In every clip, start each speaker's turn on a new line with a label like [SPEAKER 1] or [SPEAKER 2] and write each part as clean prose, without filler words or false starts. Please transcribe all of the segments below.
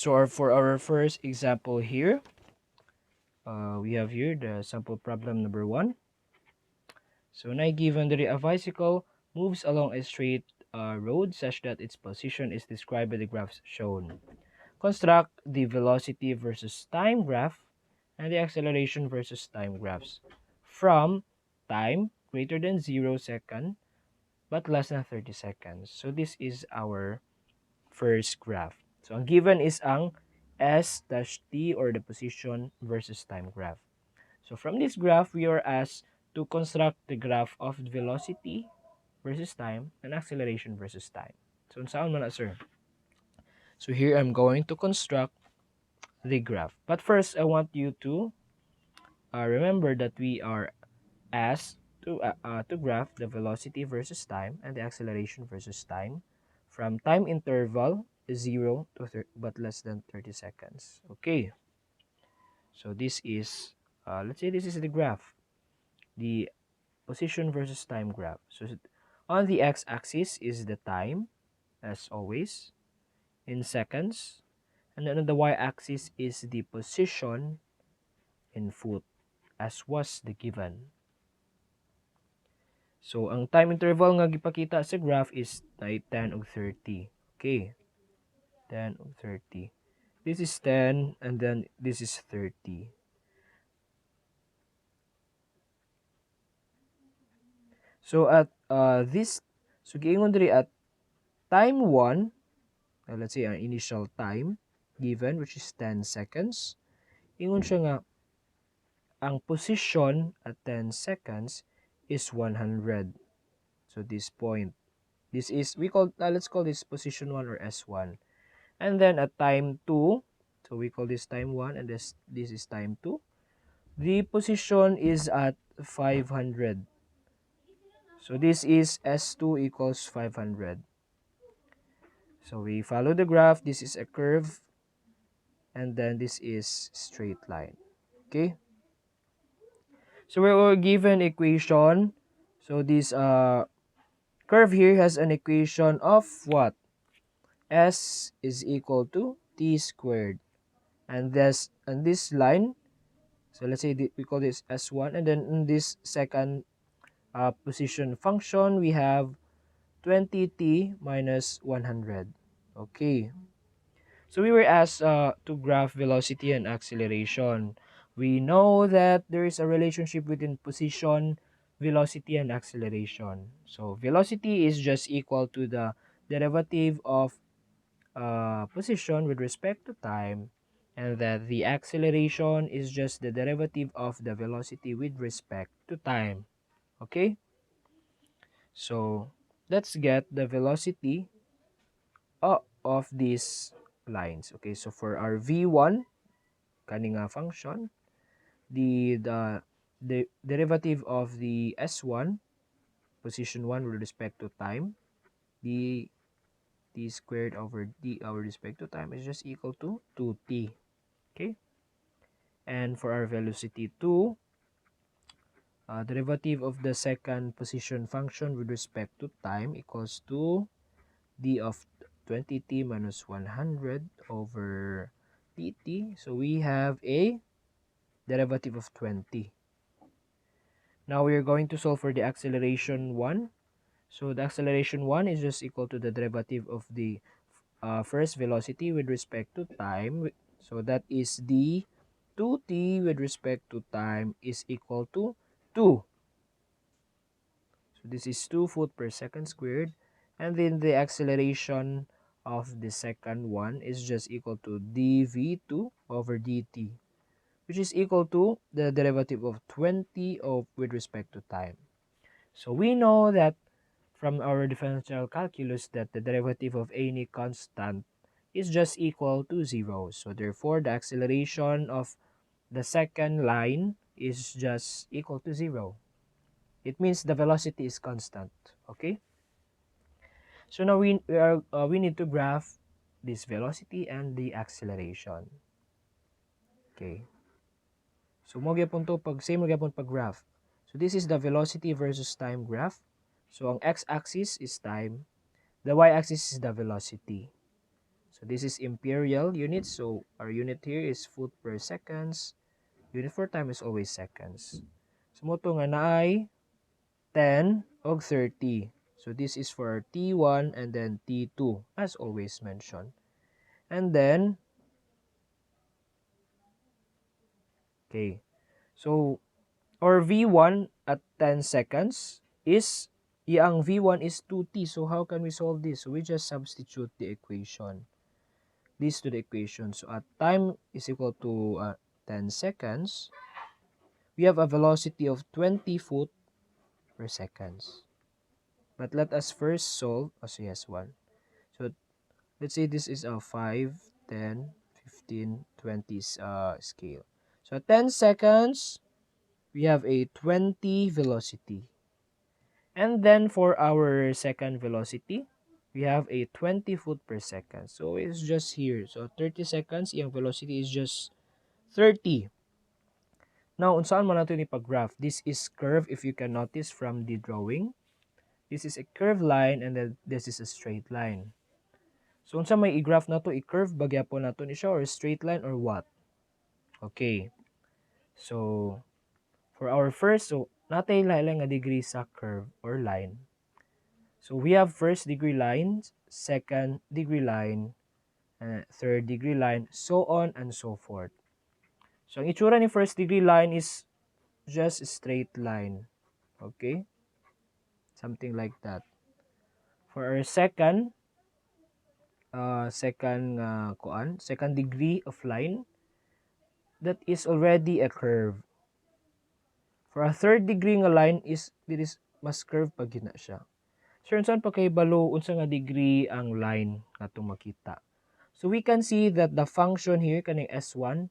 [SPEAKER 1] So for our first example here, we have here the sample problem number 1. So now given that a bicycle moves along a straight road such that its position is described by the graphs shown. Construct the velocity versus time graph and the acceleration versus time graphs from time greater than 0 second but less than 30 seconds. So this is our first graph. So ang given is ang S-T or the position versus time graph. So from this graph, we are asked to construct the graph of velocity versus time and acceleration versus time. So saan man na, sir? So here I'm going to construct the graph. But first, I want you to remember that we are asked to graph the velocity versus time and the acceleration versus time from time interval 0 to but less than 30 seconds. Okay. So this is, let's say this is the graph, the position versus time graph. So on the x-axis is the time, as always, in seconds. And then on the y-axis is the position in foot, as was the given. So, ang time interval nga gipakita sa graph is 10 ug 30. Okay. 10 ug 30. This is 10 and then this is 30. So, at so giingon diri at time 1, let's say ang initial time given which is 10 seconds. Ingon siya nga ang position at 10 seconds is 100. So this point, this is let's call this position 1 or S1. And then at time 2, so we call this time 1 and this is time 2. The position is at 500. So this is S2 equals 500. So we follow the graph. This is a curve. And then this is straight line. Okay? So we were given equation. So this curve here has an equation of what? S is equal to t squared. And this line, so let's say we call this S1, and then in this second position function, we have 20t minus 100. Okay. So we were asked to graph velocity and acceleration. We know that there is a relationship between position, velocity, and acceleration. So velocity is just equal to the derivative of position with respect to time, and that the acceleration is just the derivative of the velocity with respect to time. Okay? So, let's get the velocity of these lines. Okay, so for our v1, kaning function, the derivative of the s1, position 1 with respect to time, the t squared over d with respect to time is just equal to 2t. Okay? And for our velocity 2, derivative of the second position function with respect to time equals to d of 20t minus 100 over dt. So we have a derivative of 20. Now we are going to solve for the acceleration 1. So the acceleration 1 is just equal to the derivative of the first velocity with respect to time. So that is the 2t with respect to time is equal to 2. So this is 2 foot per second squared. And then the acceleration of the second one is just equal to dv2 over dt, which is equal to the derivative of 20 with respect to time. So we know that from our differential calculus that the derivative of any constant is just equal to 0. So therefore, the acceleration of the second line is just equal to 0. It means the velocity is constant. Okay? So now we need to graph this velocity and the acceleration. Okay. So mo gyapon to pag same mo gyapon pag graph. So this is the velocity versus time graph. So ang x-axis is time, the y-axis is the velocity. So this is imperial units. So our unit here is foot per seconds. Unit for time is always seconds. So mo to nga na ay 10 og 30. So this is for T1 and then T2 as always mentioned. And then, okay. So our V1 at 10 seconds is, ang V1 is 2T. So how can we solve this? So we just substitute the equation. This to the equation. So at time is equal to 10 seconds, we have a velocity of 20 foot per seconds. But let us first solve, so yes, 1. So let's say this is a 5, 10, 15, 20 scale. So at 10 seconds, we have a 20 velocity. And then for our second velocity, we have a 20 foot per second. So it's just here. So 30 seconds, yung velocity is just 30. Now, unsaan man natin ipag-graph? This is curve if you can notice from the drawing. This is a curved line and then this is a straight line. So, unsa may i-graph na to? I-curve ba gyapon nato ni siya or straight line or what? Okay. So, for our first, so natay lain nga degree sa curve or line. So, we have first degree line, second degree line, third degree line, so on and so forth. So, ang itsura ni first degree line is just a straight line. Okay? Something like that. For our second degree of line, that is already a curve. For a third degree nga line is mas curve pag yun na siya. So, saan pa kay balo unsa nga degree ang line nga itong makita. So, we can see that the function here kaning S1,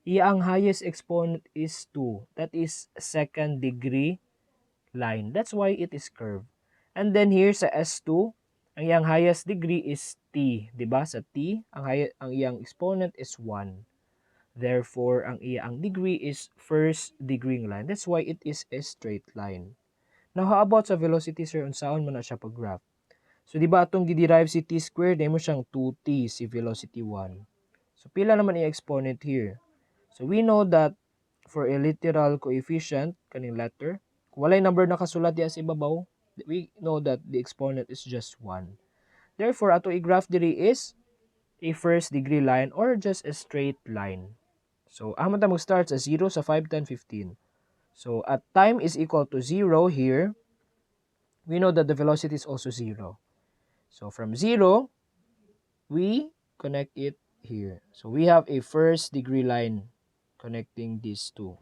[SPEAKER 1] ang highest exponent is 2. That is second degree line. That's why it is curved. And then here sa S2, ang iyang highest degree is T. Diba? Sa T, ang iyang exponent is 1. Therefore, ang iyang degree is first degree line. That's why it is a straight line. Now, how about sa velocity, sir? Unsaon man na siya pag-graph? So, di ba itong giderive si t squared, dahil mo siyang 2t, si velocity 1. So, pila naman yung exponent here? So, we know that for a literal coefficient, kaning letter, kung walay number nakasulat diya sa ibabaw, we know that the exponent is just 1. Therefore, ato i-graph diri is a first degree line or just a straight line. So, ahman ta mag-start sa 0 sa 5, 10, 15. So, at time is equal to 0 here, we know that the velocity is also 0. So, from 0, we connect it here. So, we have a first degree line connecting these two.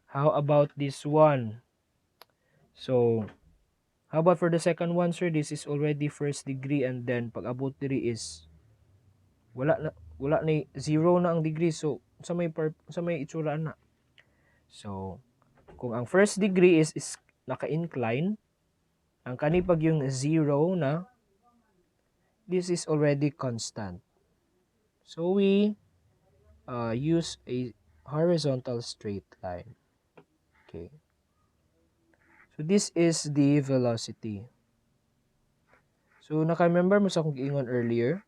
[SPEAKER 1] How about this one? So, how about for the second one, sir? This is already first degree and then pag abot diri is wala na 0 na ang degree. So, sa may itsura na. So, kung ang first degree is naka-incline, ang kani pag yung 0 na, this is already constant. So, we use a horizontal straight line. Okay. So, this is the velocity. So, naka-remember mo sa akong giingon earlier?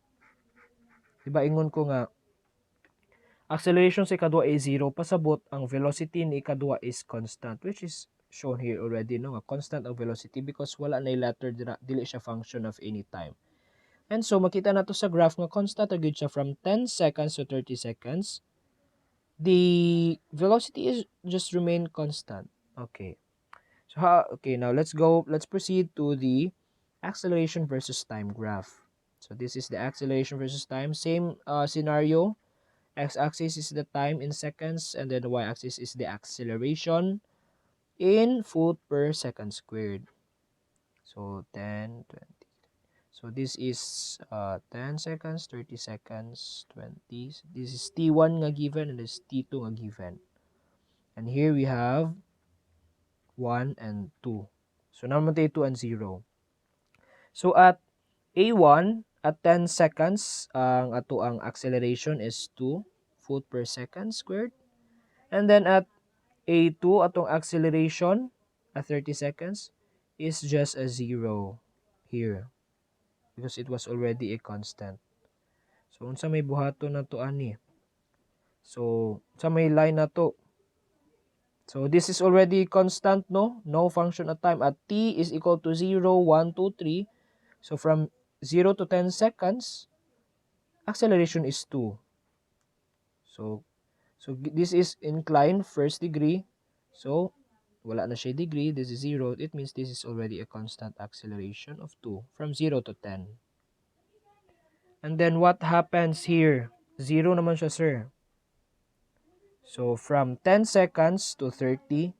[SPEAKER 1] Diba, ingon ko nga, acceleration sa ikadua ay 0, pasabot, ang velocity ni ikadua is constant, which is shown here already, no? Nga constant ang velocity because wala na letter, dili siya function of any time. And so, makita na to sa graph nga constant agad siya from 10 seconds to 30 seconds. The velocity is just remain constant. Okay. So, okay, now let's proceed to the acceleration versus time graph. So, this is the acceleration versus time. Same scenario. X-axis is the time in seconds, and then the y-axis is the acceleration in foot per second squared. So, 10, 20. So, this is 10 seconds, 30 seconds, 20. This is T1 nga given, and this is T2 nga given. And here we have 1 and 2. So, naman tayo 2 and 0. So, at A1, at 10 seconds, ang acceleration is 2 foot per second squared. And then at A2, atong acceleration at 30 seconds is just a 0 here. because it was already a constant. So unsa may buhaton na to ani? So sa may line na to. So this is already constant, no? No function at time at t is equal to 0, 1, 2, 3. So from 0 to 10 seconds, acceleration is 2. So this is inclined first degree. So wala na siya degree, this is 0. It means this is already a constant acceleration of 2 from 0 to 10. And then what happens here? 0 naman siya, sir. So from 10 seconds to 30,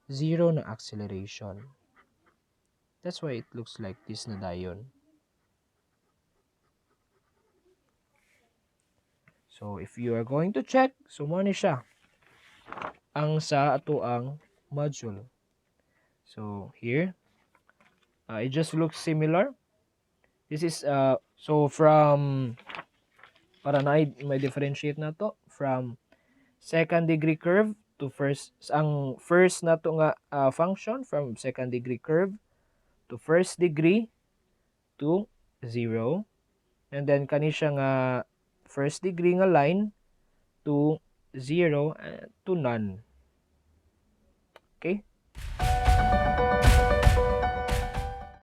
[SPEAKER 1] 0 na acceleration. That's why it looks like this na dayon. So if you are going to check, so mo ni siya ang sa ato ang module. So here, it just looks similar. This is so from para na may differentiate na to from second degree curve to first, ang first na to nga function from second degree curve to first degree to 0, and then kani siya nga first degree nga line to 0 to none. Okay?